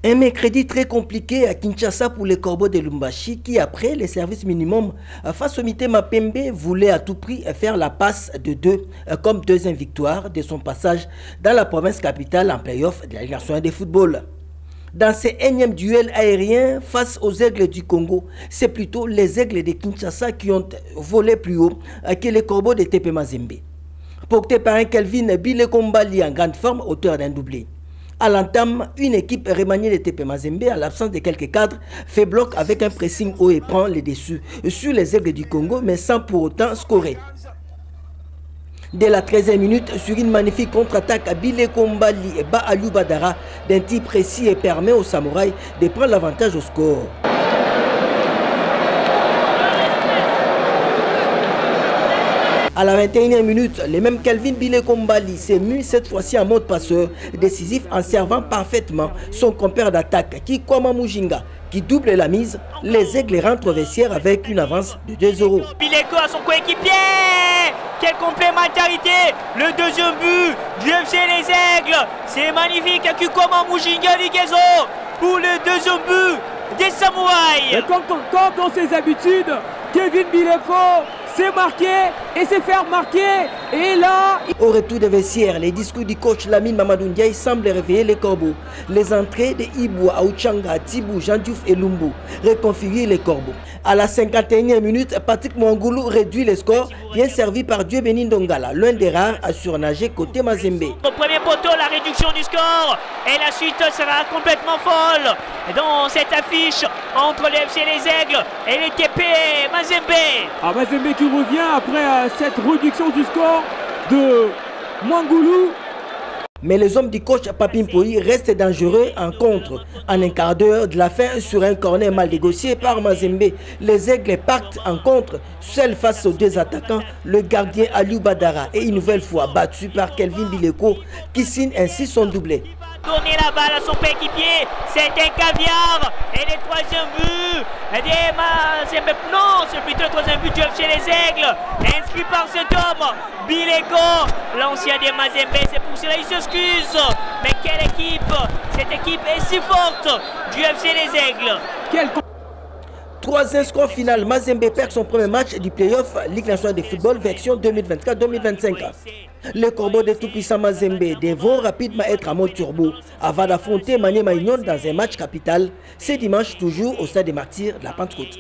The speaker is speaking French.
Un mercredi très compliqué à Kinshasa pour les Corbeaux de Lumbashi qui, après les services minimums face au Mité Mapembe, voulait à tout prix faire la passe de 2 comme deuxième victoire de son passage dans la province capitale en play-off de la Ligue nationale de football. Dans ces énièmes duels aériens face aux aigles du Congo, c'est plutôt les aigles de Kinshasa qui ont volé plus haut que les Corbeaux de TP Mazembe. Porté par un Kelvin Bilekombali en grande forme, auteur d'un doublé. À l'entame, une équipe remaniée de TP Mazembe, à l'absence de quelques cadres, fait bloc avec un pressing haut et prend les dessus sur les aigles du Congo, mais sans pour autant scorer. Dès la 13e minute, sur une magnifique contre-attaque, Bilekombali et Baalou Badara d'un tir précis et permet aux Samouraïs de prendre l'avantage au score. À la 21e minute, le même Kelvin Bilekombali s'est mis cette fois-ci en mode passeur décisif en servant parfaitement son compère d'attaque Kikwama Mujinga qui double la mise. Les aigles rentrent au vestiaire avec une avance de 2-0. Bileko à son coéquipier. Quelle complémentarité. Le deuxième but du FC Les Aigles. C'est magnifique. Kikwama Mujinga Ligazo pour le deuxième but des Samouraïs. Et comme dans ses habitudes, Kevin Bileko s'est marqué et s'est fait remarquer. Et là... Au retour des vestiaires, les discours du coach Lamine Mamadou Ndiaye semblent réveiller les Corbeaux. Les entrées de Iboua, Aouchanga, Tibou, Jean Diouf et Lumbu reconfigurent les Corbeaux. À la 51e minute, Patrick Mwangoulou réduit les scores, bien servi par Dieu Bénin Dongala, l'un des rares à surnager côté Mazembe. Au premier poteau, la réduction du score et la suite sera complètement folle dans cette affiche entre le FC Les Aigles et les TP Mazembe. Ah, Mazembe qui revient après cette réduction du score de Mwangoulou. Mais les hommes du coach Papimpoï restent dangereux en contre. En un quart d'heure de la fin, sur un corner mal négocié par Mazembe, les aigles partent en contre, seuls face aux deux attaquants, le gardien Aliou Badara est une nouvelle fois battu par Kelvin Bileko qui signe ainsi son doublé. Tourner la balle à son coéquipier, c'est un caviar. Et le troisième but des Mazembe, non, c'est plutôt le troisième but du FC Les Aigles, inscrit par cet homme, Bileko, l'ancien des Mazembe. C'est pour cela qu'il s'excuse. Mais quelle équipe, cette équipe est si forte du FC Les Aigles. Troisième score final, Mazembe perd son premier match du play-off Ligue nationale de football version 2024-2025. Les Corbeaux de tout-puissant Mazembe devront rapidement être en mode turbo avant d'affronter Maniema Union dans un match capital. C'est dimanche toujours au stade des Martyrs de la Pentecôte.